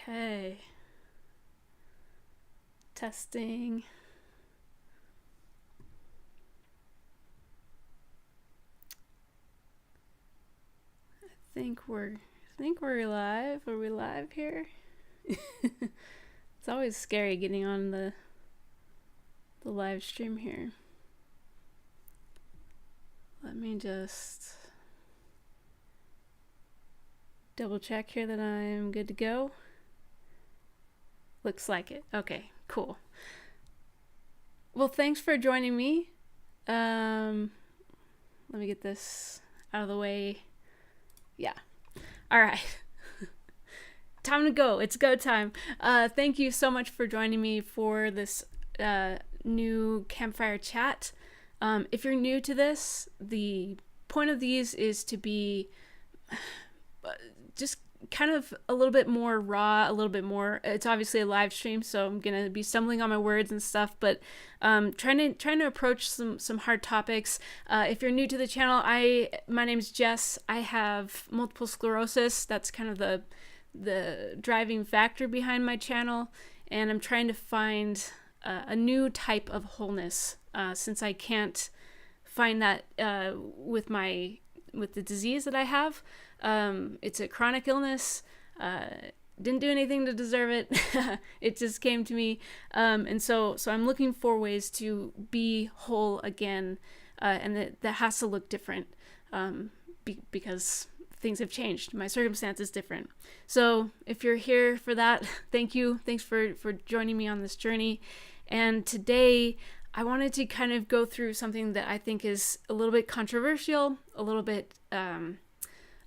Okay. Testing. I think we're live. Are we live here? It's always scary getting on the live stream here. Let me just double check here that I'm good to go. Looks like it. Okay, cool. Well, thanks for joining me. Let me get this out of the way. Yeah. All right. Time to go. It's go time. Thank you so much for joining me for this new campfire chat. If you're new to this, the point of these is to be just kind of a little bit more raw, a little bit more. It's obviously a live stream, so I'm gonna be stumbling on my words and stuff, but trying to approach some hard topics. If you're new to the channel, my name's Jess. I have multiple sclerosis. That's kind of the driving factor behind my channel, and I'm trying to find a new type of wholeness since I can't find that with the disease that I have. It's a chronic illness. Didn't do anything to deserve it. It just came to me. And so I'm looking for ways to be whole again. And that has to look different because things have changed. My circumstance is different. So if you're here for that, thank you. Thanks for joining me on this journey. And today I wanted to kind of go through something that I think is a little bit controversial, a little bit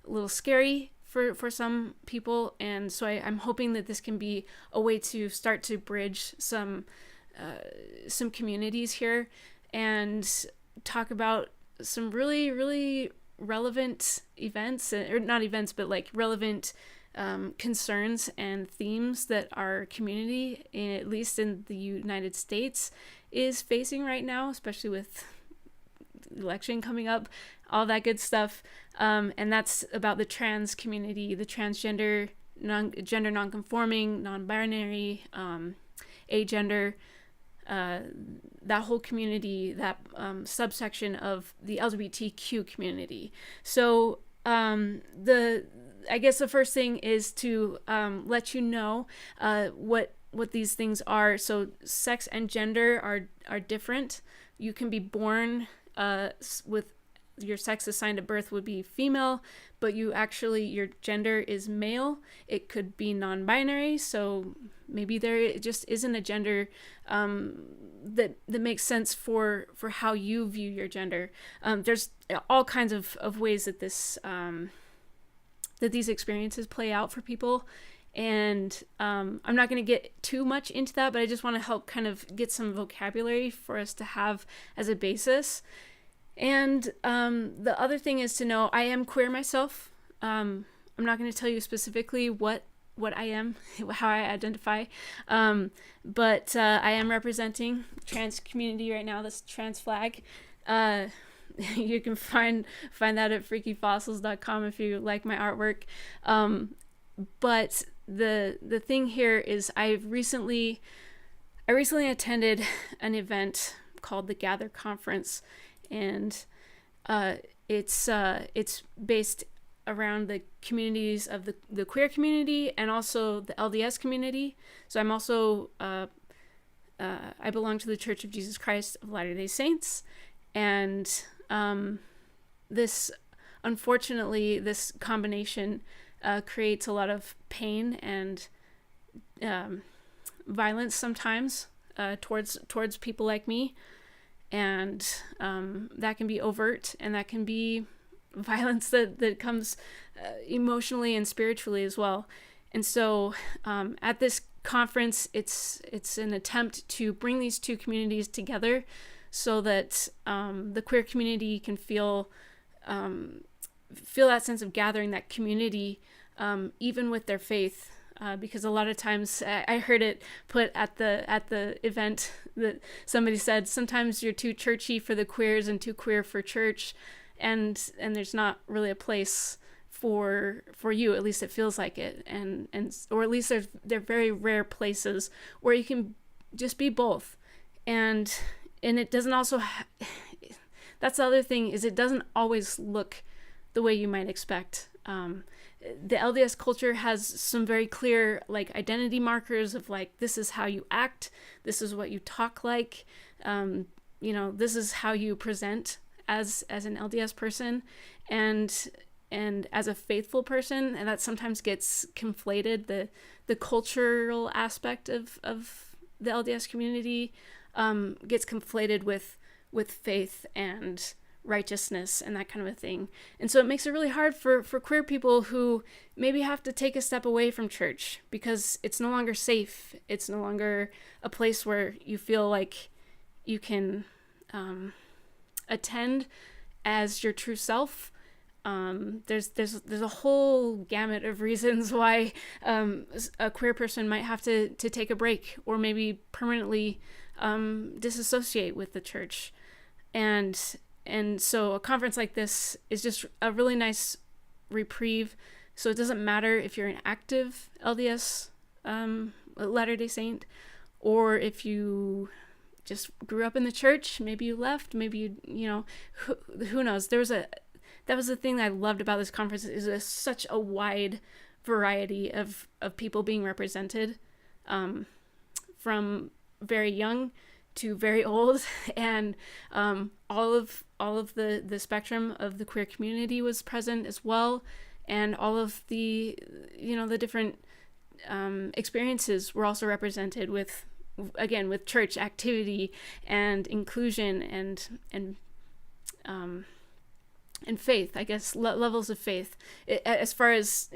a little scary for some people, and so I'm hoping that this can be a way to start to bridge some communities here and talk about some really, really relevant events, or not events, but like relevant concerns and themes that our community, at least in the United States, is facing right now, especially with election coming up, all that good stuff. And that's about the trans community, the transgender, gender non-conforming, non-binary, agender, that whole community, that subsection of the LGBTQ community. So I guess the first thing is to let you know what these things are. So sex and gender are different. You can be born with your sex assigned at birth would be female, but your gender is male. It could be non-binary, so maybe there just isn't a gender that makes sense for how you view your gender. There's all kinds of ways that that these experiences play out for people, and I'm not going to get too much into that, but I just want to help kind of get some vocabulary for us to have as a basis. And the other thing is to know I am queer myself. I'm not going to tell you specifically what I am, how I identify, but I am representing trans community right now. This trans flag. You can find that at freakyfossils.com if you like my artwork. But the thing here is I recently attended an event called the Gather Conference, and it's based around the communities of the queer community and also the LDS community. So I'm also I belong to the Church of Jesus Christ of Latter-day Saints, and this combination creates a lot of pain and violence sometimes towards people like me. And that can be overt, and that can be violence that comes emotionally and spiritually as well. And so at this conference, it's an attempt to bring these two communities together so that the queer community can feel that sense of gathering, that community, even with their faith. Because a lot of times I heard it put at the event that somebody said, sometimes you're too churchy for the queers and too queer for church, and there's not really a place for you. At least it feels like it, and or at least they're very rare places where you can just be both. And it doesn't also that's the other thing, is it doesn't always look the way you might expect. The LDS culture has some very clear like identity markers of like, this is how you act, this is what you talk like, this is how you present as an LDS person, and as a faithful person. And that sometimes gets conflated. The cultural aspect of the LDS community gets conflated with faith and righteousness and that kind of a thing. And so it makes it really hard for queer people who maybe have to take a step away from church because it's no longer safe. It's no longer a place where you feel like you can attend as your true self. There's a whole gamut of reasons why a queer person might have to take a break or maybe permanently disassociate with the church. And so a conference like this is just a really nice reprieve. So it doesn't matter if you're an active LDS Latter-day Saint, or if you just grew up in the church, maybe you left, maybe who knows. That was the thing that I loved about this conference, is such a wide variety of people being represented, from very young to very old, and all of the spectrum of the queer community was present as well, and all of the the different experiences were also represented with church activity and inclusion and faith, I guess, levels of faith. As far as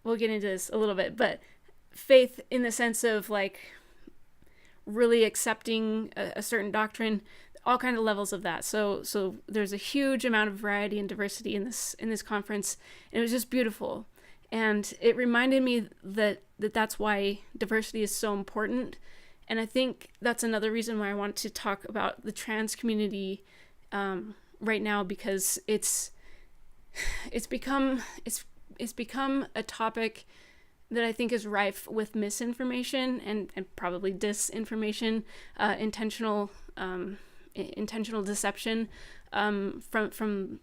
we'll get into this a little bit, but faith in the sense of like really accepting a certain doctrine, all kind of levels of that. So there's a huge amount of variety and diversity in this conference, and it was just beautiful. And it reminded me that's why diversity is so important. And I think that's another reason why I want to talk about the trans community right now, because it's become a topic that I think is rife with misinformation and probably disinformation, intentional deception from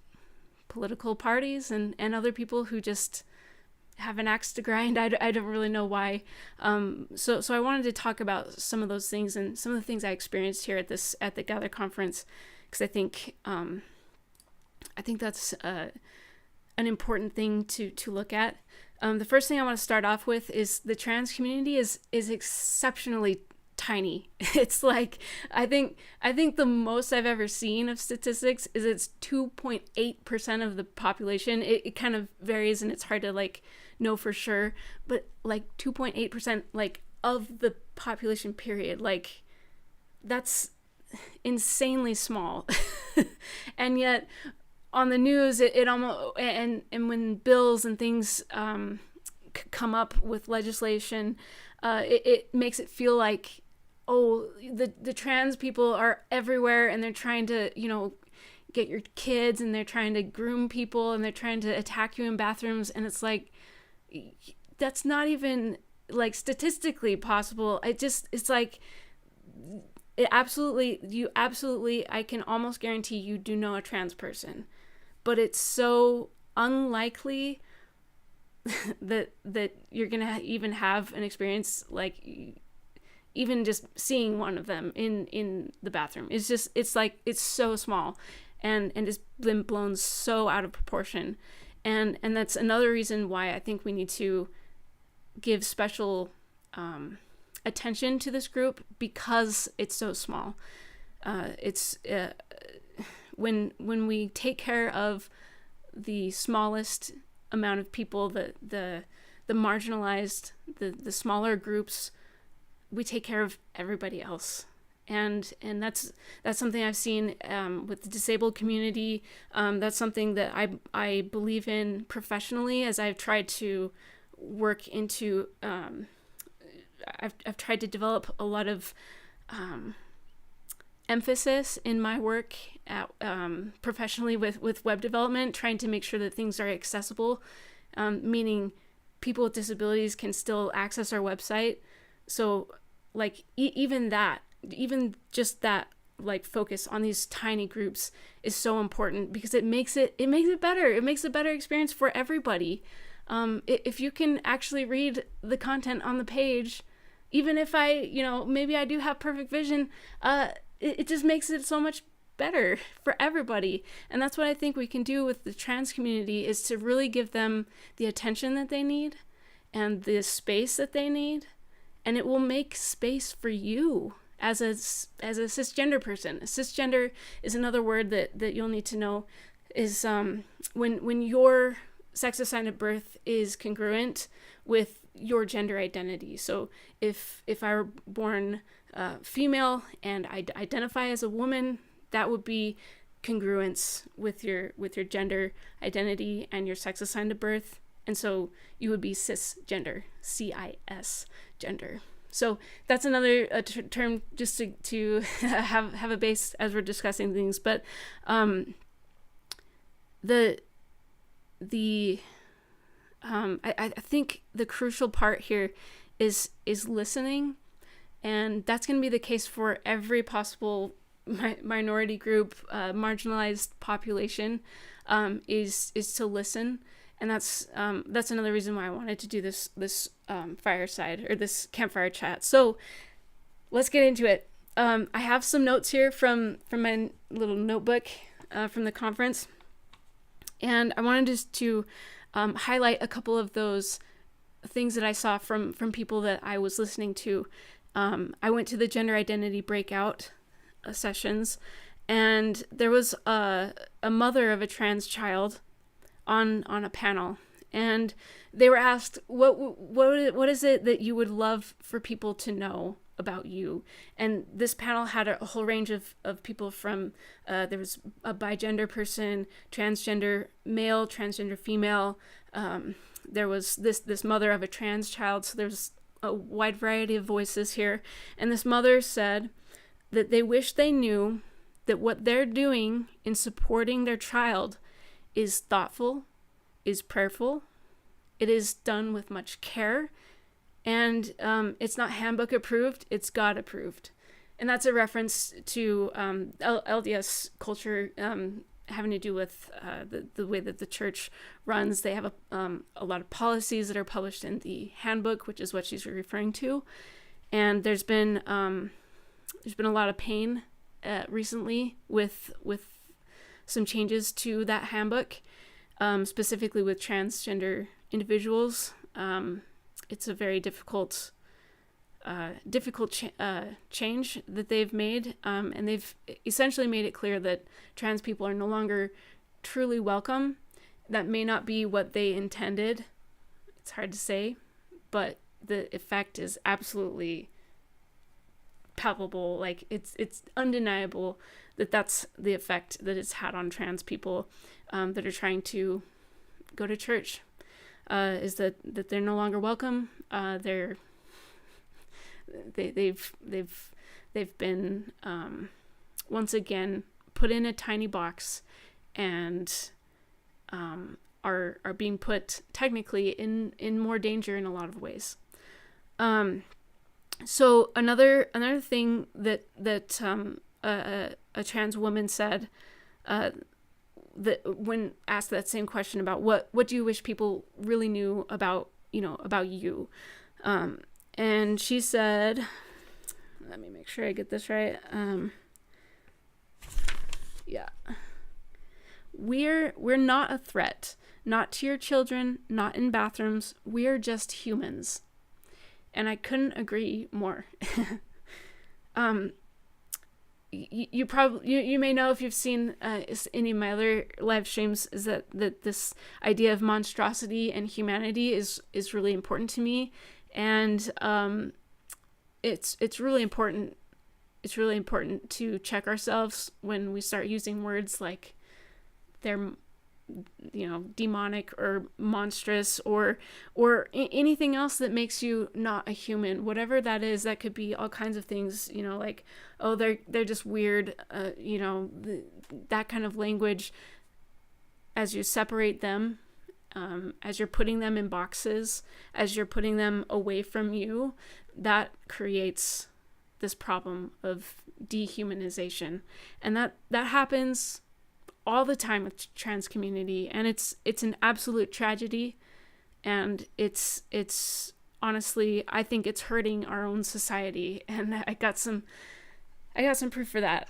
political parties and other people who just have an axe to grind. I don't really know why. So I wanted to talk about some of those things and some of the things I experienced here at the Gather conference, because I think that's an important thing to look at. The first thing I want to start off with is the trans community is exceptionally tiny. It's like, I think the most I've ever seen of statistics is it's 2.8% of the population. It kind of varies and it's hard to like know for sure, but like 2.8% like of the population period, like that's insanely small. And yet on the news, it almost, and when bills and things come up with legislation, it makes it feel like, oh, the trans people are everywhere, and they're trying to, get your kids, and they're trying to groom people, and they're trying to attack you in bathrooms, and it's like, that's not even like statistically possible. It's like, you absolutely, I can almost guarantee you do know a trans person. But it's so unlikely that you're gonna even have an experience like even just seeing one of them in the bathroom. It's so small, and it's been blown so out of proportion, and that's another reason why I think we need to give special attention to this group, because it's so small. When we take care of the smallest amount of people, the marginalized, the smaller groups, we take care of everybody else. And that's something I've seen with the disabled community. That's something that I believe in professionally, as I've tried to work into. I've tried to develop a lot of emphasis in my work at, professionally with web development, trying to make sure that things are accessible, meaning people with disabilities can still access our website. So like even just that, like, focus on these tiny groups is so important, because it makes it better. It makes a better experience for everybody. If you can actually read the content on the page, even if maybe I do have perfect vision, it just makes it so much better for everybody. And that's what I think we can do with the trans community, is to really give them the attention that they need and the space that they need. And it will make space for you as a cisgender person. Cisgender is another word that you'll need to know, is when your sex assigned at birth is congruent with your gender identity. So if I were born female and I identify as a woman, that would be congruence with your gender identity and your sex assigned at birth. And so you would be cisgender, CIS gender. So that's another term, just to have a base as we're discussing things. But I think the crucial part here is listening, and that's going to be the case for every possible minority group, marginalized population, is to listen. And that's another reason why I wanted to do this fireside, or this campfire chat. So let's get into it. I have some notes here from my little notebook from the conference, and I wanted just to highlight a couple of those things that I saw from people that I was listening to. I went to the gender identity breakout sessions, and there was a mother of a trans child on a panel, and they were asked, what is it that you would love for people to know about you? And this panel had a whole range of people from there was a bigender person, transgender male, transgender female, there was this mother of a trans child. So there's a wide variety of voices here. And this mother said that they wish they knew that what they're doing in supporting their child is thoughtful, is prayerful, it is done with much care, and it's not handbook approved, it's God approved. And that's a reference to LDS culture, having to do with the way that the church runs. They have a lot of policies that are published in the handbook, which is what she's referring to. And there's been a lot of pain recently with some changes to that handbook, specifically with transgender individuals. It's a very difficult change that they've made, and they've essentially made it clear that trans people are no longer truly welcome. That may not be what they intended. It's hard to say, but the effect is absolutely palpable. Like it's undeniable that that's the effect that it's had on trans people that are trying to go to church, is that they're no longer welcome. They've been once again put in a tiny box, and are being put technically in more danger in a lot of ways. So another thing that a trans woman said, that when asked that same question about what do you wish people really knew about you, and she said, let me make sure I get this right. We're not a threat, not to your children, not in bathrooms. We are just humans. And I couldn't agree more. You may know, if you've seen any of my other live streams, is that this idea of monstrosity and humanity is really important to me. And it's really important. It's really important to check ourselves when we start using words like they're demonic or monstrous or anything else that makes you not a human, whatever that is. That could be all kinds of things, like, oh, they're just weird, that kind of language. As you separate them, as you're putting them in boxes, as you're putting them away from you, that creates this problem of dehumanization. And that happens all the time with trans community, and it's an absolute tragedy, and it's honestly, I think it's hurting our own society, and I got some proof for that.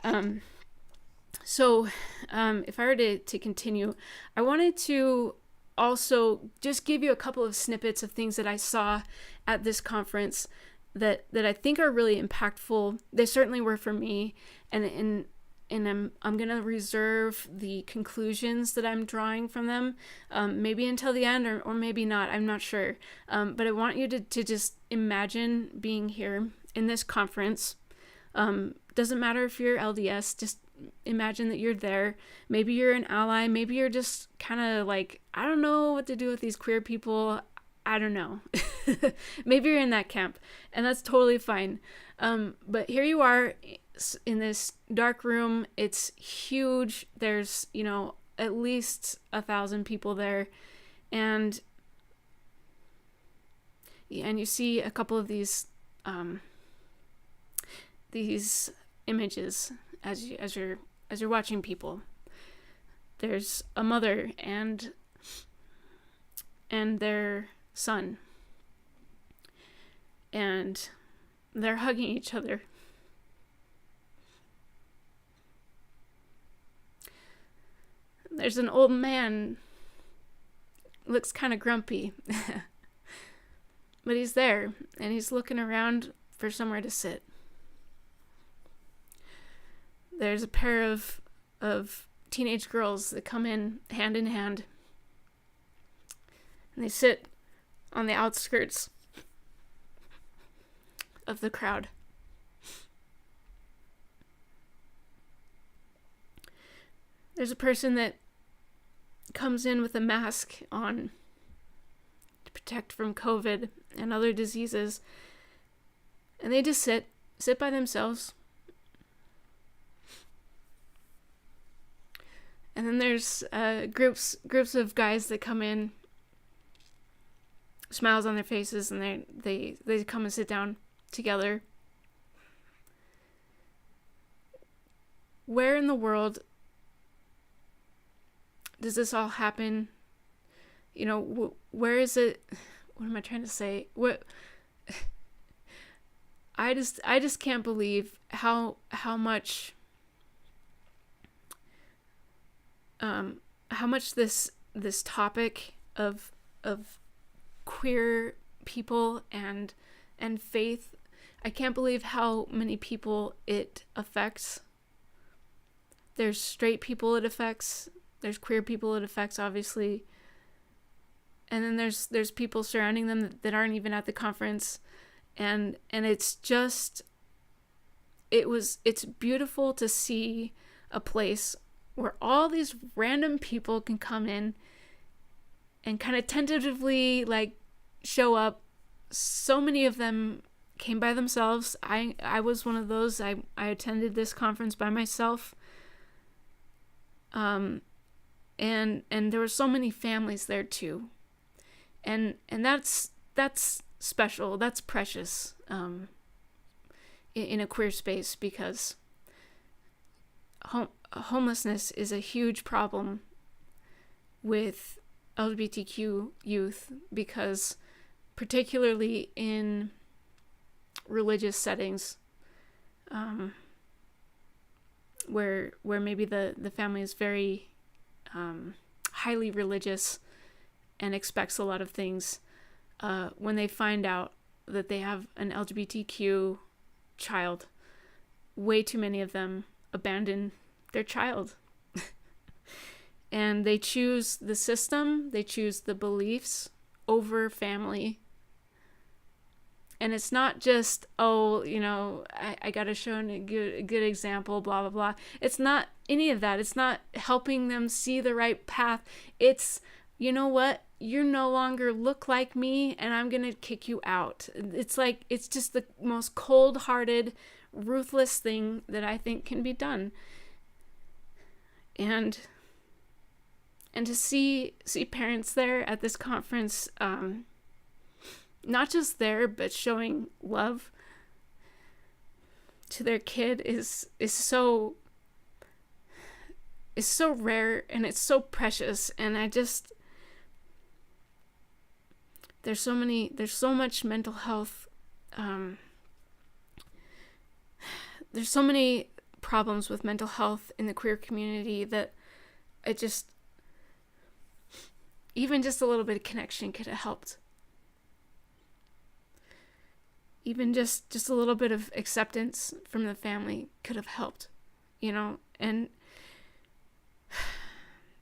So if I were to continue, I wanted to also just give you a couple of snippets of things that I saw at this conference that I think are really impactful. They certainly were for me, and I'm gonna reserve the conclusions that I'm drawing from them, maybe until the end, or maybe not. I'm not sure. But I want you to just imagine being here in this conference. Doesn't matter if you're LDS, just imagine that you're there. Maybe you're an ally. Maybe you're just kind of like, I don't know what to do with these queer people. I don't know. Maybe you're in that camp, and that's totally fine. But here you are in this dark room. It's huge. There's, at least 1,000 people there. And you see a couple of these images as you're watching people. There's a mother and their son, and they're hugging each other. There's an old man, looks kind of grumpy, but he's there, and he's looking around for somewhere to sit. There's a pair of teenage girls that come in hand, and they sit on the outskirts of the crowd. There's a person that comes in with a mask on to protect from COVID and other diseases, and they just sit by themselves. And then there's groups of guys that come in, smiles on their faces, and they come and sit down together. Where in the world does this all happen? Where is it? What am I trying to say? I just can't believe how much this topic of queer people and faith, I can't believe how many people it affects. There's straight people it affects, there's queer people it affects, obviously, and then there's people surrounding them that aren't even at the conference, and it's just, it's beautiful to see a place where all these random people can come in and kind of tentatively show up. So many of them came by themselves. I was one of those. I attended this conference by myself. And there were so many families there too. And that's special. That's precious in a queer space, because homelessness is a huge problem with LGBTQ youth, because particularly in religious settings, where maybe the family is very highly religious and expects a lot of things, when they find out that they have an LGBTQ child, way too many of them abandon their child. And they choose the system, they choose the beliefs over family. And it's not just, I gotta show a good example, blah, blah, blah. It's not any of that. It's not helping them see the right path. It's, you know what? You no longer look like me, and I'm going to kick you out. It's like, it's just the most cold-hearted, ruthless thing that I think can be done. And to see parents there at this conference, not just there, but showing love to their kid is so rare, and it's so precious. And there's so much mental health, there's so many problems with mental health in the queer community that even just a little bit of connection could have helped. Even just a little bit of acceptance from the family could have helped, and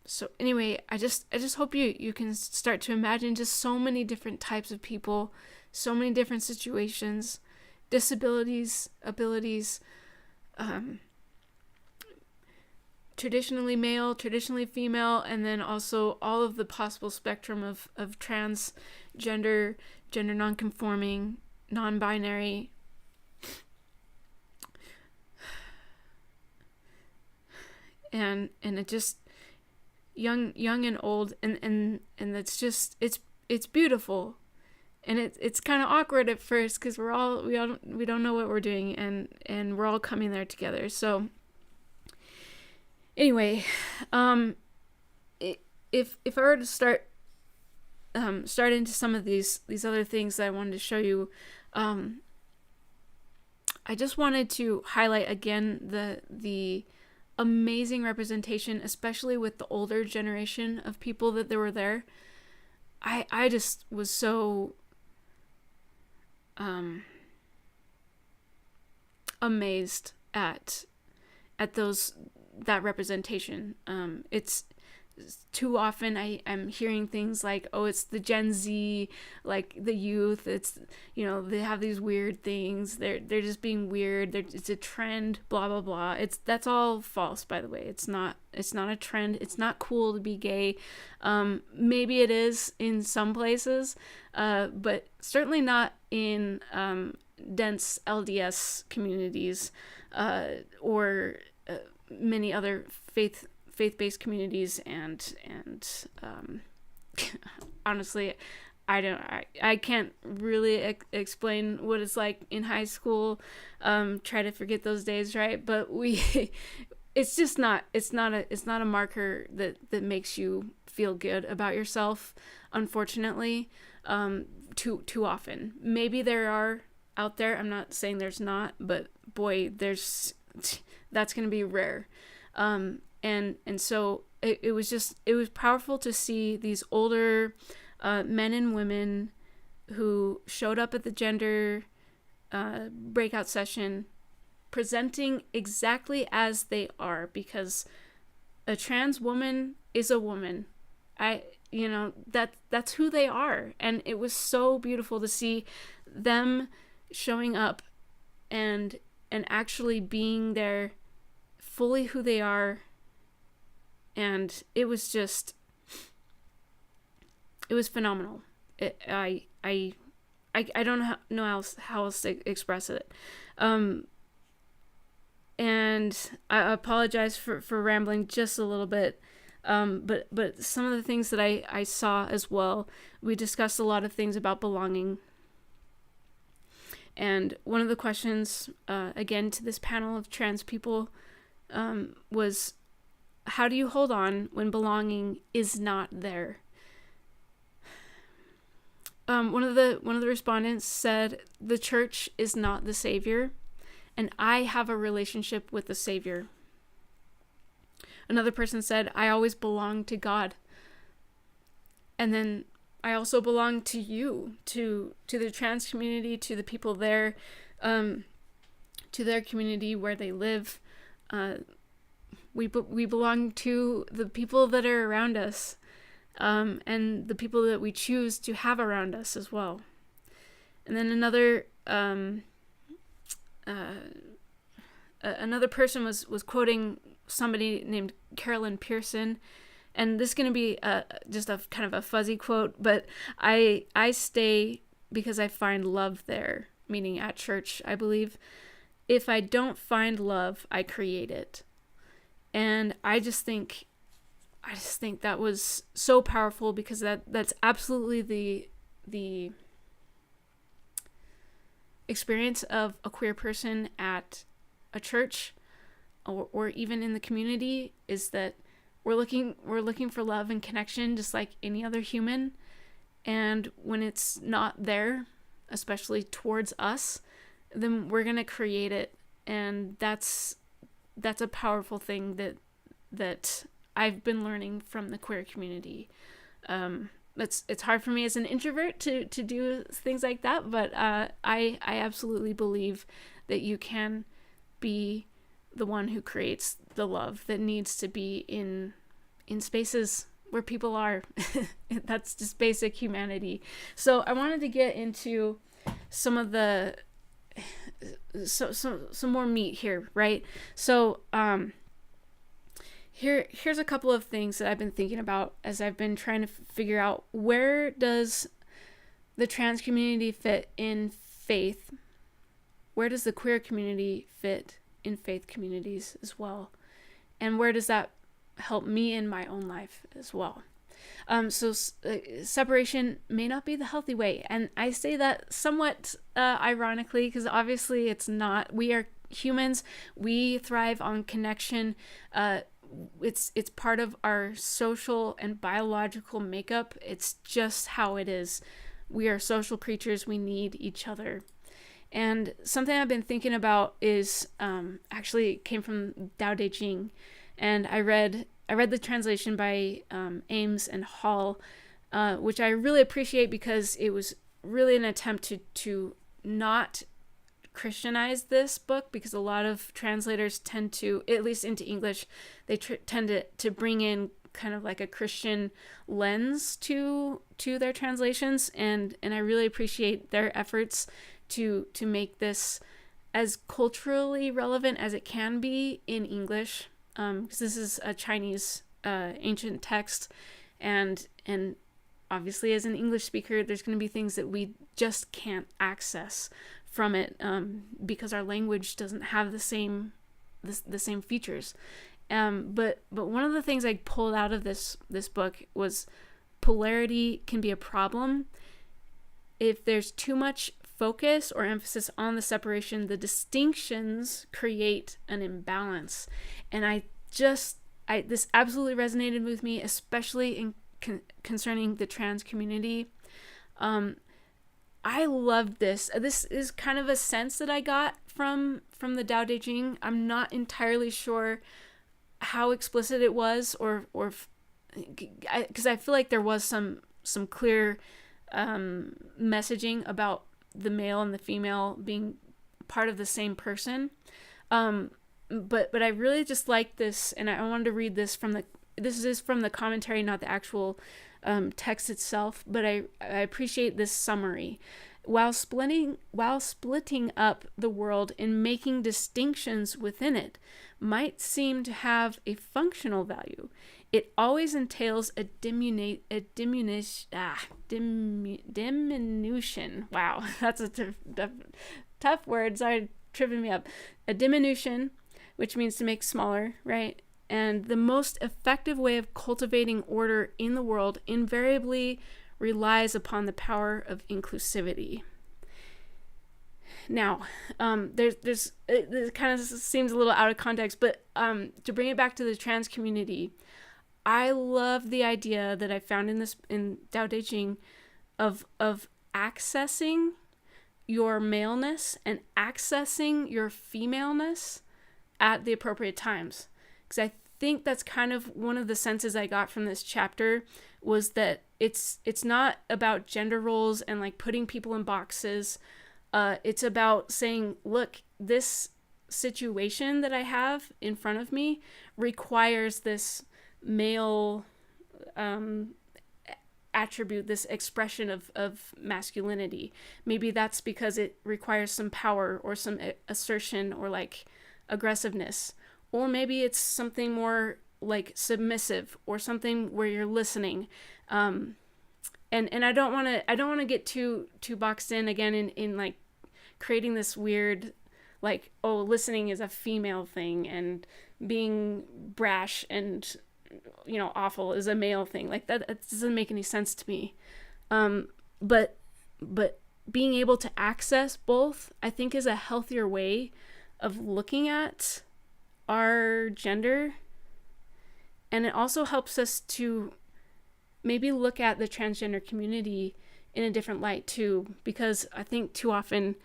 so anyway, I just hope you can start to imagine just so many different types of people, so many different situations, disabilities, abilities, traditionally male, traditionally female, and then also all of the possible spectrum of transgender, gender non-conforming, non-binary. And it just young and old, and it's just it's beautiful, and it's kind of awkward at first because we don't know what we're doing, and we're all coming there together. So anyway, if I were to start into some of these other things that I wanted to show you, I just wanted to highlight again the amazing representation, especially with the older generation of people that were there. I just was so amazed at that representation. It's too often I'm hearing things like, oh, it's the Gen Z, like the youth, it's, they have these weird things, they're just being weird, it's a trend, blah blah blah. That's all false, by the way. It's not a trend. It's not cool to be gay. Maybe it is in some places, but certainly not in dense LDS communities, or many other faith-based communities, and honestly, I can't really explain what it's like in high school. Try to forget those days, right? But it's not a marker that makes you feel good about yourself, unfortunately. Too often. Maybe there are out there. I'm not saying there's not, but boy, that's going to be rare. And so it was powerful to see these older men and women who showed up at the gender breakout session presenting exactly as they are, because a trans woman is a woman. That's who they are. And it was so beautiful to see them showing up and actually being there fully who they are. And it was phenomenal. I don't know how else to express it. And I apologize for rambling just a little bit. But some of the things that I saw as well, we discussed a lot of things about belonging. And one of the questions, again, to this panel of trans people, was, how do you hold on when belonging is not there? One of the respondents said, the church is not the savior, and I have a relationship with the Savior. Another person said, I always belong to God. And then I also belong to you, to the trans community, to the people there, to their community where they live. We belong to the people that are around us, and the people that we choose to have around us as well. And then another person was quoting somebody named Carolyn Pearson, and this is going to be just a kind of a fuzzy quote, but I stay because I find love there, meaning at church, I believe. If I don't find love, I create it. And I just think that was so powerful, because that's absolutely the experience of a queer person at a church, or even in the community, is that we're looking for love and connection just like any other human. And when it's not there, especially towards us, then we're going to create it. And that's a powerful thing that I've been learning from the queer community. It's hard for me as an introvert to do things like that, but I absolutely believe that you can be the one who creates the love that needs to be in spaces where people are. That's just basic humanity. So I wanted to get into some of the some more meat here, right? So here's a couple of things that I've been thinking about as I've been trying to figure out, where does the trans community fit in faith? Where does the queer community fit in faith communities as well? And where does that help me in my own life as well? So separation may not be the healthy way. And I say that somewhat ironically, because obviously it's not. We are humans. We thrive on connection. It's part of our social and biological makeup. It's just how it is. We are social creatures. We need each other. And something I've been thinking about is actually came from Tao Te Ching. And I read the translation by Ames and Hall, which I really appreciate, because it was really an attempt to not Christianize this book, because a lot of translators tend to, at least into English, they tend to bring in kind of like a Christian lens to their translations, and I really appreciate their efforts to make this as culturally relevant as it can be in English. Because this is a Chinese ancient text, and obviously as an English speaker, there's going to be things that we just can't access from it, because our language doesn't have the same features. But one of the things I pulled out of this book was polarity can be a problem. If there's too much focus or emphasis on the separation, the distinctions create an imbalance. And this absolutely resonated with me, especially in concerning the trans community. I loved this. This is kind of a sense that I got from the Tao Te Ching. I'm not entirely sure how explicit it was, or because I feel like there was some clear messaging about the male and the female being part of the same person. But I really just like this, and I wanted to read this this is from the commentary, not the actual text itself, but I appreciate this summary. While splitting up the world and making distinctions within it might seem to have a functional value, it always entails a diminution. Wow, that's a tough word. Sorry, tripping me up. A diminution, which means to make smaller, right? And the most effective way of cultivating order in the world invariably relies upon the power of inclusivity. Now, it kind of seems a little out of context, but to bring it back to the trans community, I love the idea that I found in Tao Te Ching of accessing your maleness and accessing your femaleness at the appropriate times. Because I think that's kind of one of the senses I got from this chapter, was that it's not about gender roles and like putting people in boxes. It's about saying, look, this situation that I have in front of me requires this male attribute, this expression of masculinity. Maybe that's because it requires some power or some assertion or like aggressiveness. or maybe it's something more like submissive, or something where you're listening. And I don't want to get too boxed in again in like creating this weird, like, oh, listening is a female thing, and being brash and, you know, awful is a male thing. Like that doesn't make any sense to me. But being able to access both, I think, is a healthier way of looking at our gender. And it also helps us to maybe look at the transgender community in a different light too, because I think too often,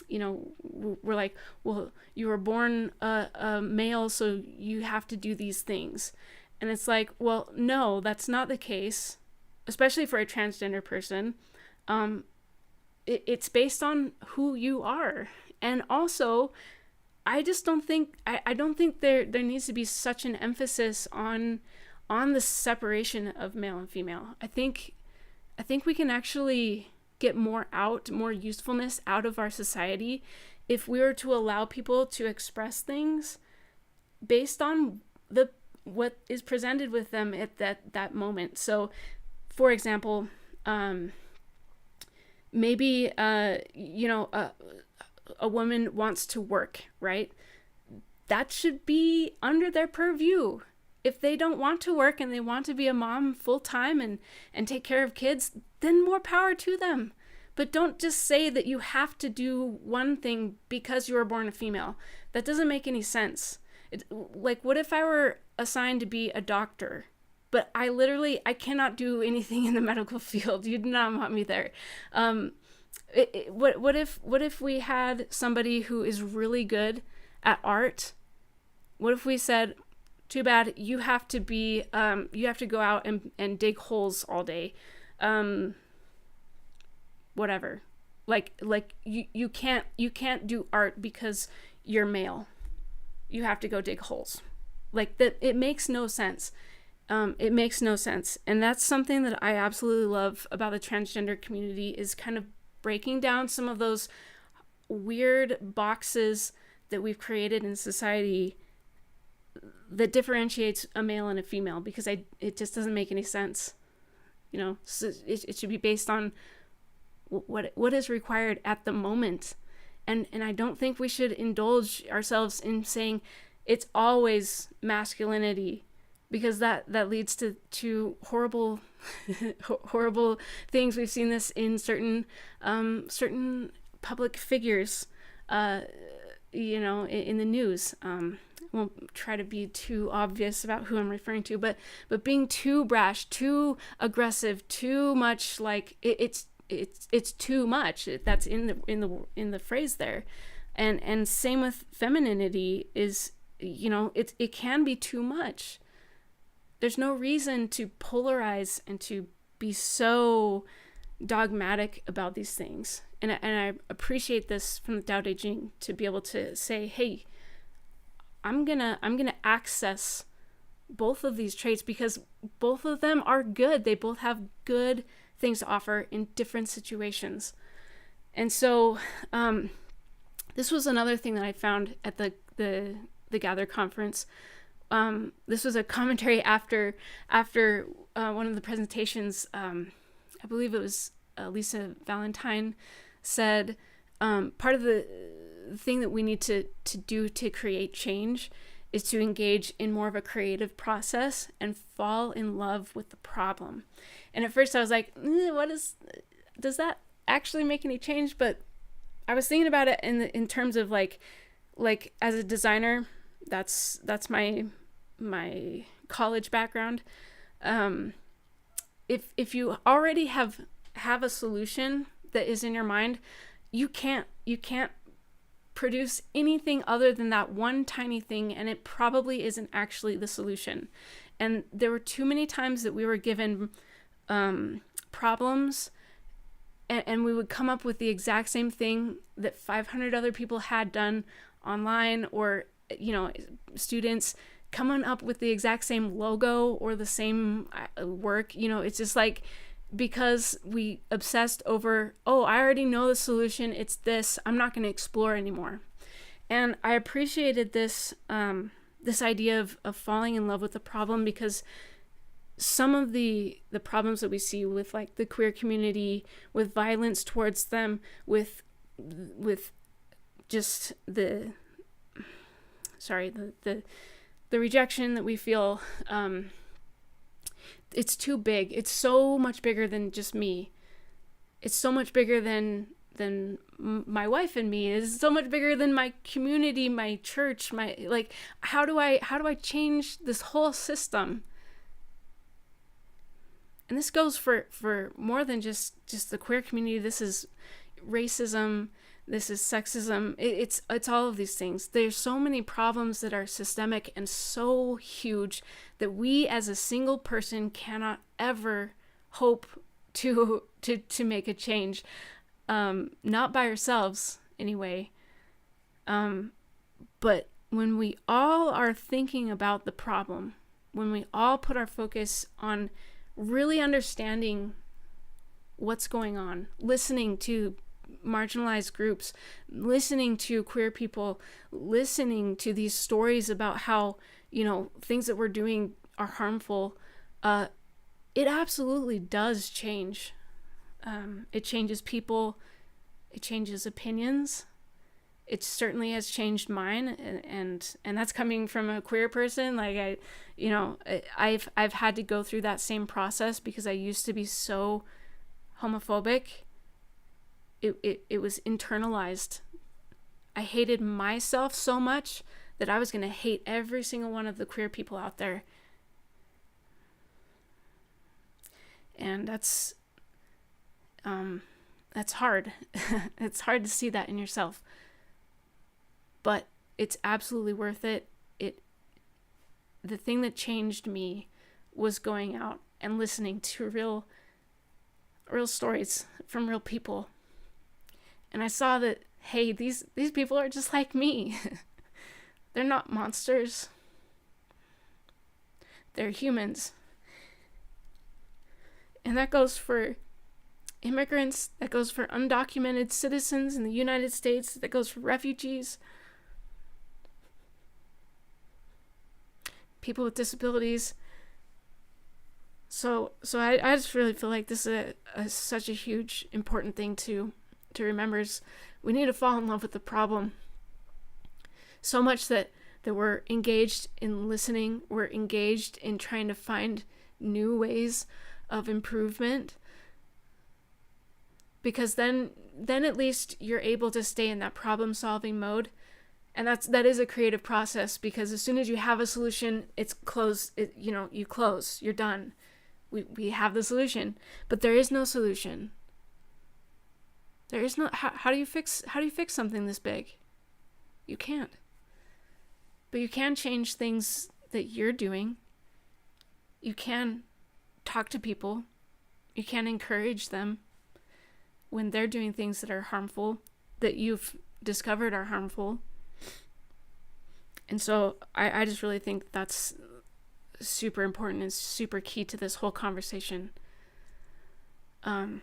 you know, we're like, well, you were born a male, so you have to do these things. And it's like, well, no, that's not the case, especially for a transgender person. It's based on who you are. And also, I just don't think, I don't think there needs to be such an emphasis on the separation of male and female. I think we can actually get more usefulness out of our society if we were to allow people to express things based on what is presented with them at that moment. So, for example, maybe you know, a woman wants to work, right? That should be under their purview. If they don't want to work and they want to be a mom full time and take care of kids, then more power to them. But don't just say that you have to do one thing because you were born a female. That doesn't make any sense. Like, what if I were assigned to be a doctor, but I cannot do anything in the medical field? You do not want me there. What if we had somebody who is really good at art? What if we said, too bad, you have to be you have to go out and dig holes all day, whatever, like you can't do art because you're male, you have to go dig holes. Like that, it makes no sense. It makes no sense. And that's something that I absolutely love about the transgender community, is kind of breaking down some of those weird boxes that we've created in society that differentiates a male and a female, because it just doesn't make any sense. You know, so it should be based on what is required at the moment. And I don't think we should indulge ourselves in saying it's always masculinity, because that leads to horrible horrible things. We've seen this in certain public figures, you know, in the news. Won't try to be too obvious about who I'm referring to, but being too brash, too aggressive, too much, like it's too much. That's in the phrase there. And same with femininity, is, you know, it can be too much. There's no reason to polarize and to be so dogmatic about these things. And I appreciate this from the Tao Te Ching, to be able to say, hey, I'm gonna access both of these traits, because both of them are good. They both have good things to offer in different situations. And so this was another thing that I found at the Gather conference. This was a commentary after one of the presentations. I believe it was Lisa Valentine said, part of the thing that we need to do to create change is to engage in more of a creative process and fall in love with the problem. And at first I was like, does that actually make any change? But I was thinking about it in terms of like as a designer, that's my college background. If you already have a solution that is in your mind, you can't produce anything other than that one tiny thing, and it probably isn't actually the solution. And there were too many times that we were given problems, and we would come up with the exact same thing that 500 other people had done online, or, you know, students coming up with the exact same logo or the same work. You know, it's just like, because we obsessed over, oh, I already know the solution, it's this, I'm not going to explore anymore. And I appreciated this this idea of falling in love with the problem, because some of the problems that we see with like the queer community, with violence towards them, with just the rejection that we feel, it's too big. It's so much bigger than just me. It's so much bigger than my wife and me. It's so much bigger than my community, my church, my, like, how do I change this whole system? And this goes for more than just the queer community. This is racism, this is sexism, it's all of these things. There's so many problems that are systemic and so huge that we as a single person cannot ever hope to make a change, not by ourselves anyway. But when we all are thinking about the problem, when we all put our focus on really understanding what's going on, listening to marginalized groups, listening to queer people, listening to these stories about how, things that we're doing are harmful, it absolutely does change. It changes people, it changes opinions. It certainly has changed mine, and that's coming from a queer person. Like I've had to go through that same process because I used to be so homophobic. It was internalized. I hated myself so much that I was going to hate every single one of the queer people out there. And that's hard. It's hard to see that in yourself. But it's absolutely worth it. The thing that changed me was going out and listening to real stories from real people. And I saw that, hey, these people are just like me. They're not monsters. They're humans. And that goes for immigrants, that goes for undocumented citizens in the United States, that goes for refugees, people with disabilities. So I just really feel like this is such a huge, important thing to remember, is we need to fall in love with the problem. So much that we're engaged in listening, we're engaged in trying to find new ways of improvement, because then at least you're able to stay in that problem solving mode. And that is a creative process, because as soon as you have a solution, it's closed. You close, you're done. We have the solution, but there is no solution. There is no, how do you fix something this big? You can't. But you can change things that you're doing. You can talk to people. You can encourage them when they're doing things that are harmful, that you've discovered are harmful. And so I just really think that's super important and super key to this whole conversation. One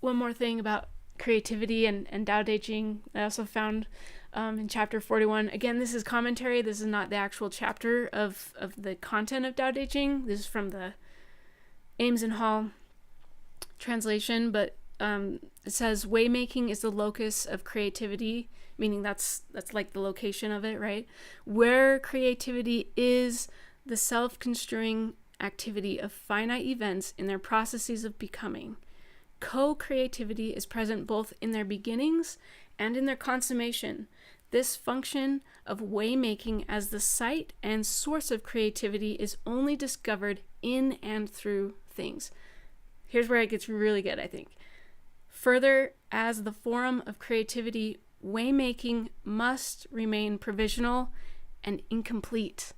more thing about creativity and Tao Te Ching I also found in chapter 41. Again, this is commentary. This is not the actual chapter of the content of Tao Te Ching. This is from the Ames and Hall translation, but it says waymaking is the locus of creativity, meaning that's like the location of it, right? Where creativity is the self-construing activity of finite events in their processes of becoming. Co-creativity is present both in their beginnings and in their consummation. This function of waymaking as the site and source of creativity is only discovered in and through things. Here's where it gets really good, I think. Further, as the forum of creativity, waymaking must remain provisional and incomplete.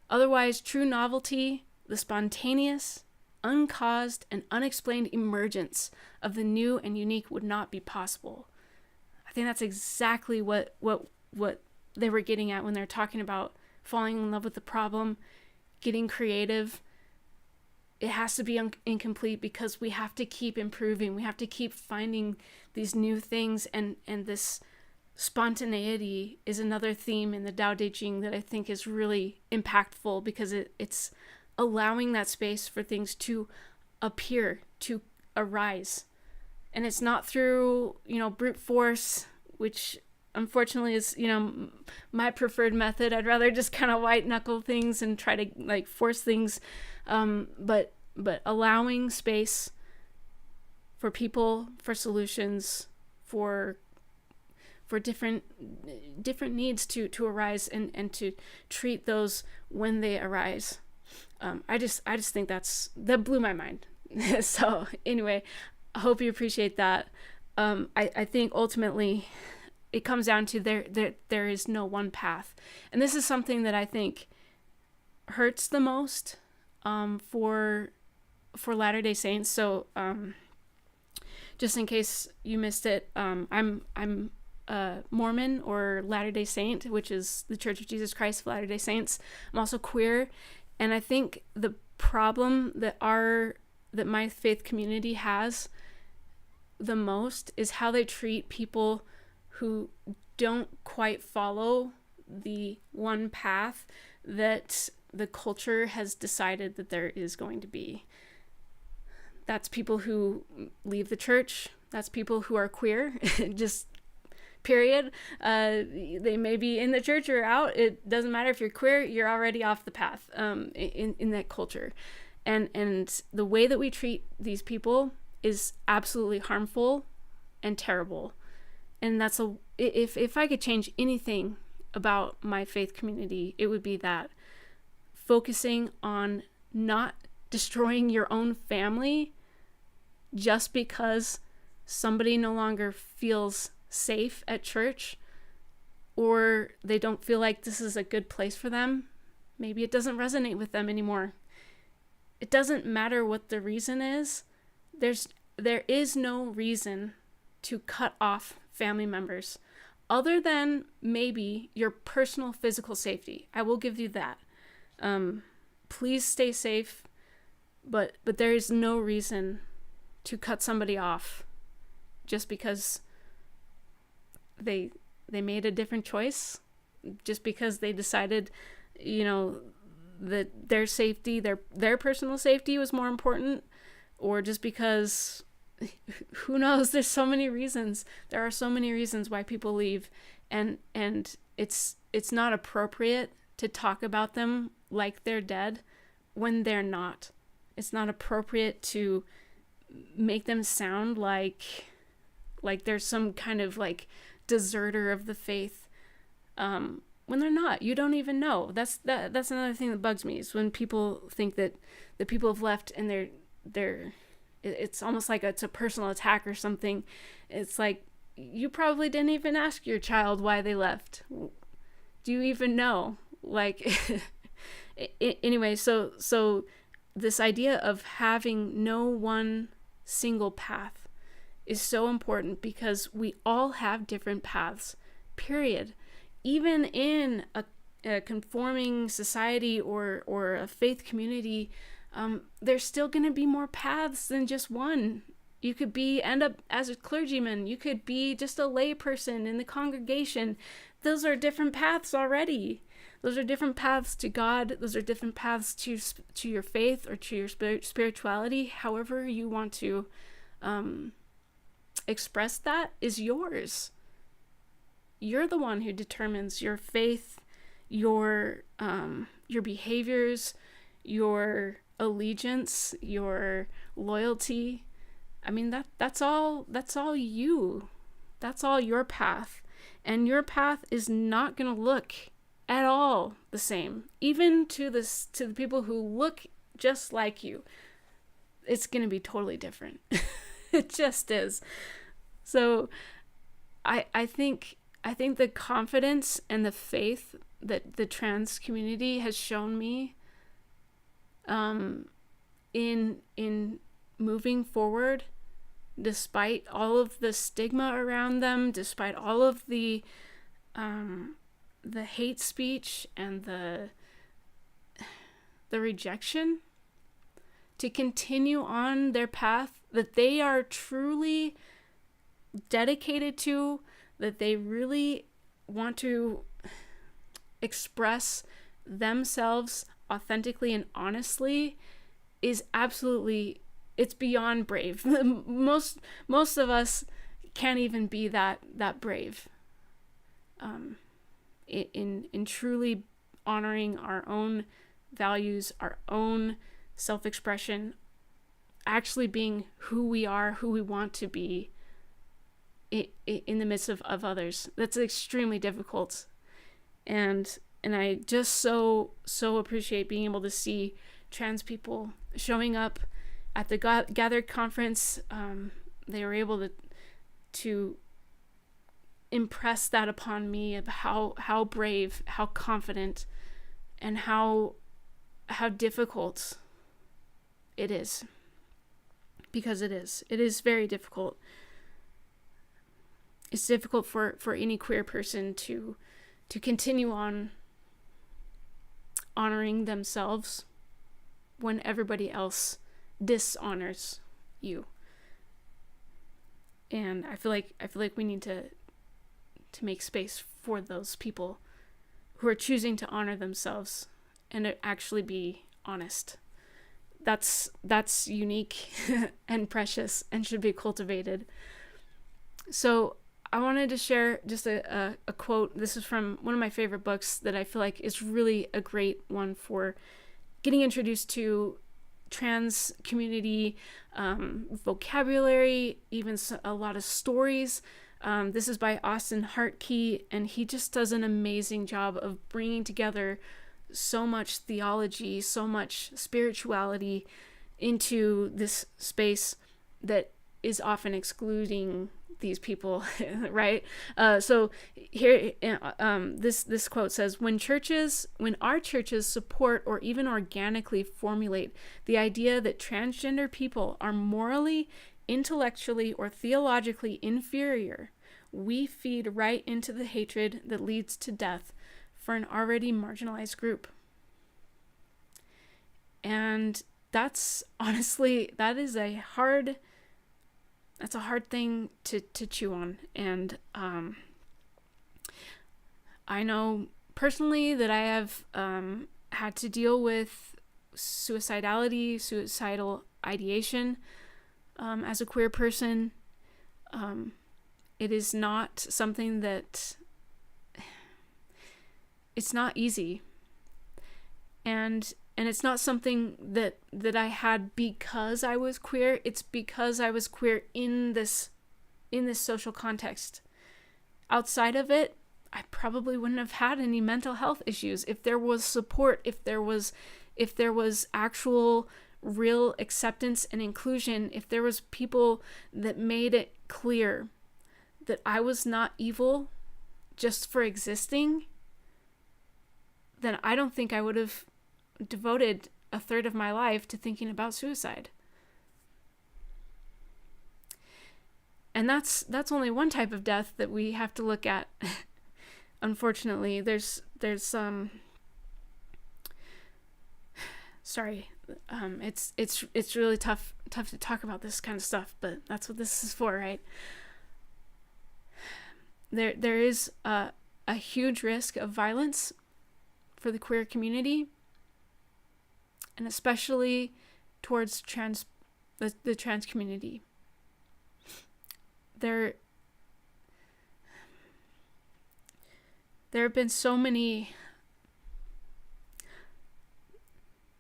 Otherwise, true novelty, the spontaneous, uncaused, and unexplained emergence of the new and unique would not be possible. I think that's exactly what they were getting at when they're talking about falling in love with the problem, getting creative. it has to be incomplete because we have to keep improving. We have to keep finding these new things, and this spontaneity is another theme in the Tao Te Ching that I think is really impactful, because it's allowing that space for things to appear, to arise. And it's not through, brute force, which unfortunately is, my preferred method. I'd rather just kind of white knuckle things and try to force things. But allowing space for people, for solutions, for different needs to arise, and to treat those when they arise. I just think that blew my mind. So anyway, I hope you appreciate that. I think ultimately it comes down to there is no one path. And this is something that I think hurts the most for Latter-day Saints. So just in case you missed it, I'm Mormon, or Latter-day Saint, which is the Church of Jesus Christ of Latter-day Saints. I'm also queer, and I think the problem that my faith community has the most is how they treat people who don't quite follow the one path that the culture has decided that there is going to be. That's people who leave the church. That's people who are queer, just period. They may be in the church or out. It doesn't matter if you're queer, you're already off the path in that culture. And the way that we treat these people is absolutely harmful and terrible. And that's if I could change anything about my faith community, it would be that. Focusing on not destroying your own family just because somebody no longer feels safe at church, or they don't feel like this is a good place for them. Maybe it doesn't resonate with them anymore. It doesn't matter what the reason is. There is no reason to cut off family members other than maybe your personal physical safety. I will give you that. Please stay safe, but there is no reason to cut somebody off just because they made a different choice, just because they decided, that their safety, their personal safety was more important, or just because, who knows, there's so many reasons. There are so many reasons why people leave, and it's not appropriate to talk about them like they're dead when they're not. It's not appropriate to make them sound like there's some kind of deserter of the faith when they're not. You don't even know. That's another thing that bugs me, is when people think that the people have left and they're it's almost like it's a personal attack or something. It's like, you probably didn't even ask your child why they left. Do you even know? Anyway, so this idea of having no one single path is so important, because we all have different paths, period. Even in a conforming society or a faith community, there's still going to be more paths than just one. You could end up as a clergyman. You could be just a lay person in the congregation. Those are different paths already. Those are different paths to God. Those are different paths to your faith or to your spirituality. However you want to express that is yours. You're the one who determines your faith, your behaviors, your allegiance, your loyalty. I mean, that's all you. That's all your path. And your path is not going to look at all the same. Even to the people who look just like you, it's going to be totally different. It just is. So I think the confidence and the faith that the trans community has shown me in moving forward, despite all of the stigma around them, despite all of the hate speech and the rejection, to continue on their path that they are truly dedicated to, that they really want to express themselves authentically and honestly, is absolutely, it's beyond brave. most of us can't even be that brave in truly honoring our own values, our own self-expression, actually being who we are, who we want to be in the midst of others. That's extremely difficult. And I just so appreciate being able to see trans people showing up at the Gathered conference. They were able to impress that upon me of how brave, how confident, and how difficult it is. Because it is very difficult. It's difficult for any queer person to continue on honoring themselves when everybody else dishonors you. And I feel like we need to make space for those people who are choosing to honor themselves and to actually be honest. That's unique and precious and should be cultivated. So I wanted to share just a quote. This is from one of my favorite books that I feel like is really a great one for getting introduced to trans community, vocabulary, even a lot of stories. This is by Austin Hartkey, and he just does an amazing job of bringing together so much theology, so much spirituality into this space that is often excluding these people, right? So here, this quote says, when our churches support or even organically formulate the idea that transgender people are morally, intellectually, or theologically inferior, we feed right into the hatred that leads to death for an already marginalized group. And that's honestly, that's a hard thing to chew on. And I know personally that I have had to deal with suicidal ideation as a queer person. It is not something that, it's not easy. And it's not something that I had because I was queer. It's because I was queer in this social context. Outside of it, I probably wouldn't have had any mental health issues if there was support, if there was actual real acceptance and inclusion, if there was people that made it clear that I was not evil just for existing, then I don't think I would have devoted a third of my life to thinking about suicide. And that's only one type of death that we have to look at. Unfortunately, there's it's really tough to talk about this kind of stuff, but that's what this is for, right? There is a huge risk of violence for the queer community, and especially towards the trans community. There have been so many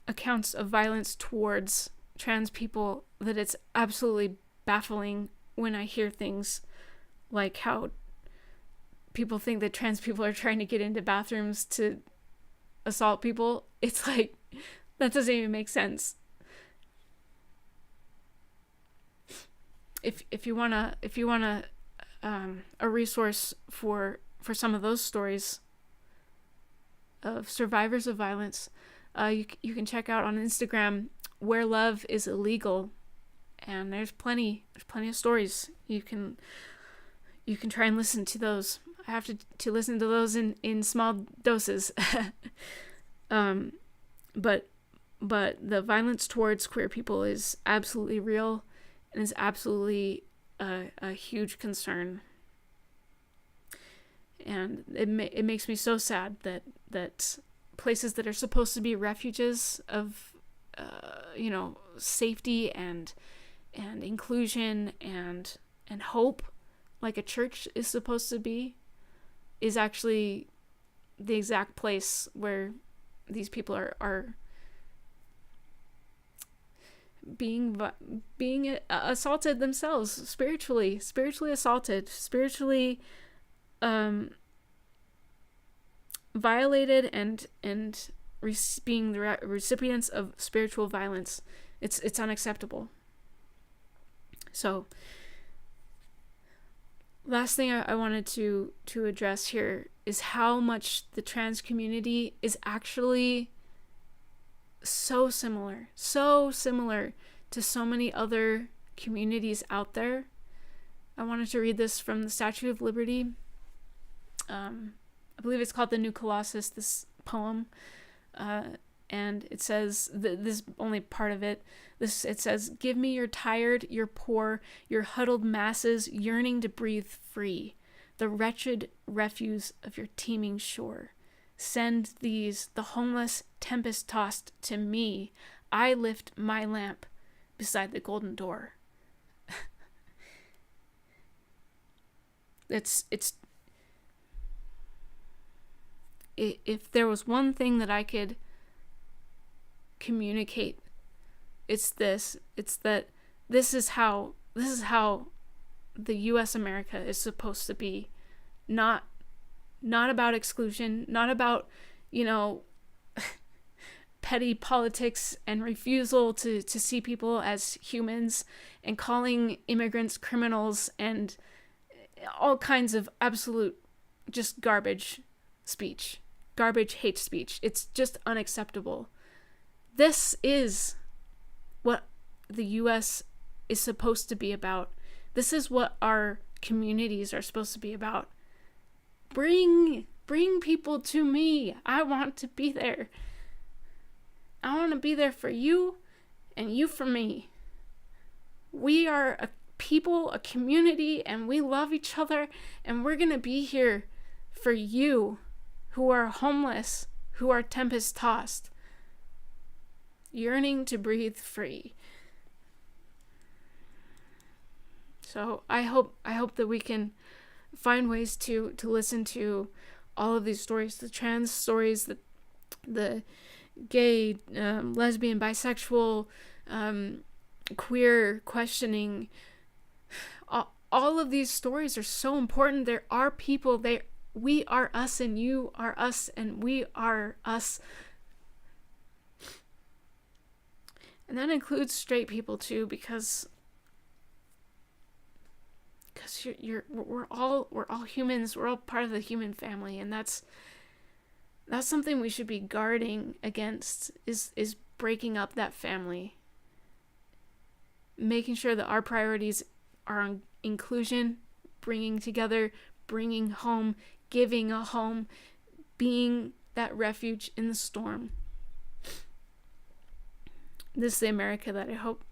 accounts of violence towards trans people that it's absolutely baffling when I hear things like how people think that trans people are trying to get into bathrooms to assault people. It's like, that doesn't even make sense. If you wanna a resource for some of those stories of survivors of violence, you can check out on Instagram Where Love is Illegal, and there's plenty of stories. You can try and listen to those. I have to listen to those in small doses. But but the violence towards queer people is absolutely real and is absolutely a huge concern. And it makes me so sad that places that are supposed to be refuges of safety and inclusion and hope, like a church is supposed to be, is actually the exact place where these people are being assaulted themselves, spiritually assaulted, spiritually violated, and being the recipients of spiritual violence. It's unacceptable. So last thing I wanted to address here is how much the trans community is actually so similar to so many other communities out there. I wanted to read this from the Statue of Liberty. I believe it's called The New Colossus, this poem. And it says, this only part of it, it says, "Give me your tired, your poor, your huddled masses yearning to breathe free, the wretched refuse of your teeming shore. Send these, the homeless, tempest-tossed, to me. I lift my lamp beside the golden door." If there was one thing that I could communicate, it's that this is how the US America is supposed to be. Not about exclusion, not about, petty politics and refusal to see people as humans, and calling immigrants criminals and all kinds of absolute just garbage speech, garbage hate speech. It's just unacceptable. This is what the US is supposed to be about. This is what our communities are supposed to be about. Bring people to me. I want to be there. I want to be there for you and you for me. We are a people, a community, and we love each other, and we're going to be here for you who are homeless, who are tempest-tossed, yearning to breathe free. So I hope that we can find ways to listen to all of these stories, the trans stories, the gay, lesbian, bisexual, queer, questioning. All of these stories are so important. There are people, we are us and you are us and we are us. And that includes straight people too, because we're all humans. We're all part of the human family, and that's something we should be guarding against, is breaking up that family. Making sure that our priorities are on inclusion, bringing together, bringing home, giving a home, being that refuge in the storm. This is the America that I hope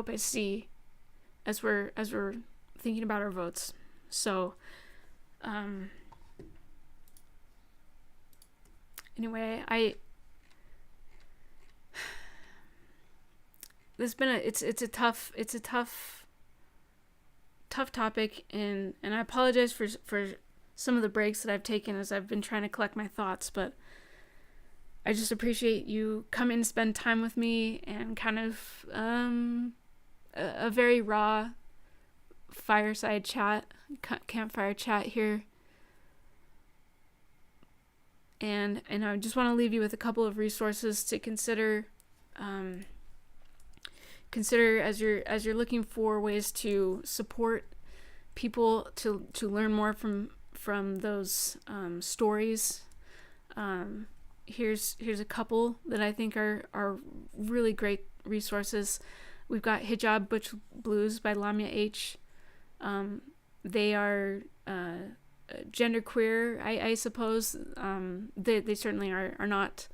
I see as we're thinking about our votes. So, anyway, it's a tough topic, and I apologize for some of the breaks that I've taken as I've been trying to collect my thoughts, but I just appreciate you coming to spend time with me and kind of a very raw fireside chat, campfire chat here. And I just want to leave you with a couple of resources to consider as you're looking for ways to support people, to learn more from those stories. Here's a couple that I think are really great resources. We've got Hijab Butch Blues by Lamia H. They are genderqueer, I suppose. They certainly are not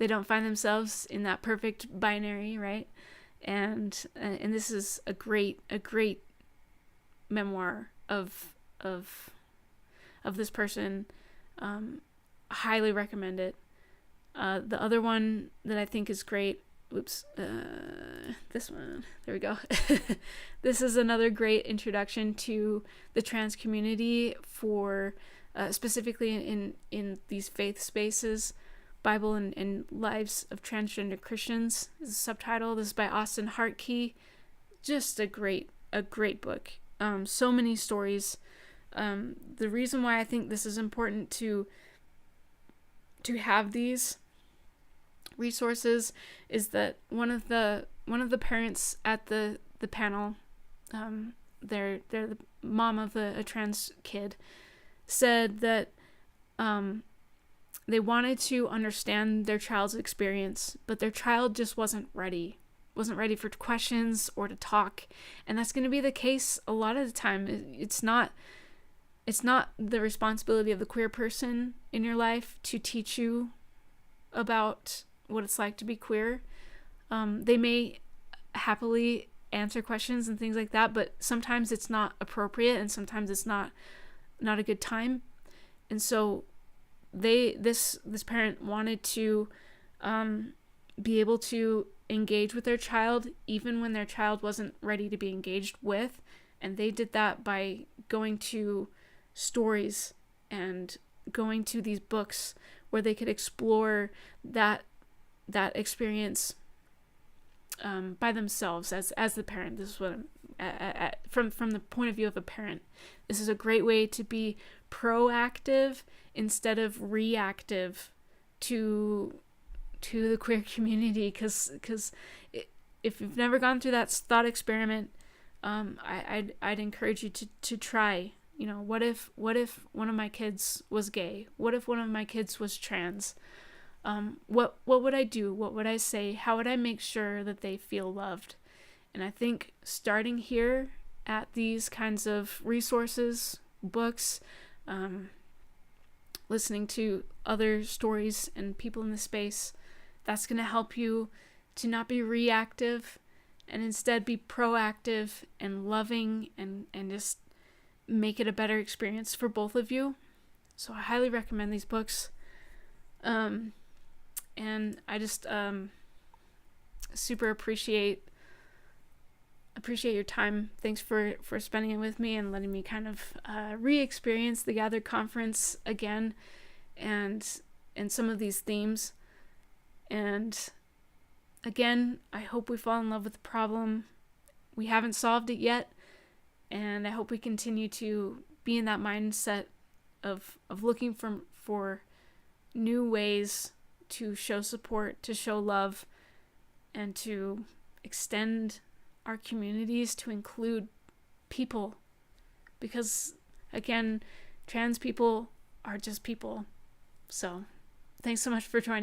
they don't find themselves in that perfect binary, right? And this is a great memoir of this person. Highly recommend it. The other one that I think is great, this one, there we go. This is another great introduction to the trans community for specifically in these faith spaces. Bible and Lives of Transgender Christians is a subtitle. This is by Austin Hartkey. Just a great book. So many stories. The reason why I think this is important to have these resources is that one of the parents at the panel, they're the mom of a trans kid, said that they wanted to understand their child's experience, but their child just wasn't ready for questions or to talk. And that's going to be the case a lot of the time. It's not the responsibility of the queer person in your life to teach you about what it's like to be queer. They may happily answer questions and things like that, but sometimes it's not appropriate and sometimes it's not a good time. And so this parent wanted to be able to engage with their child even when their child wasn't ready to be engaged with, and they did that by going to stories and going to these books where they could explore that experience by themselves as the parent. This is what from the point of view of a parent. This is a great way to be proactive instead of reactive to the queer community, because if you've never gone through that thought experiment, I'd encourage you to try. You know, what if one of my kids was gay? What if one of my kids was trans? What would I do? What would I say? How would I make sure that they feel loved? And I think starting here at these kinds of resources, books, listening to other stories and people in the space, that's going to help you to not be reactive and instead be proactive and loving and just make it a better experience for both of you. So I highly recommend these books. And I just super appreciate your time. Thanks for spending it with me and letting me kind of re-experience the Gather Conference again and some of these themes. And again, I hope we fall in love with the problem. We haven't solved it yet, and I hope we continue to be in that mindset of looking for new ways to show support, to show love, and to extend our communities to include people. Because, again, trans people are just people. So, thanks so much for joining me.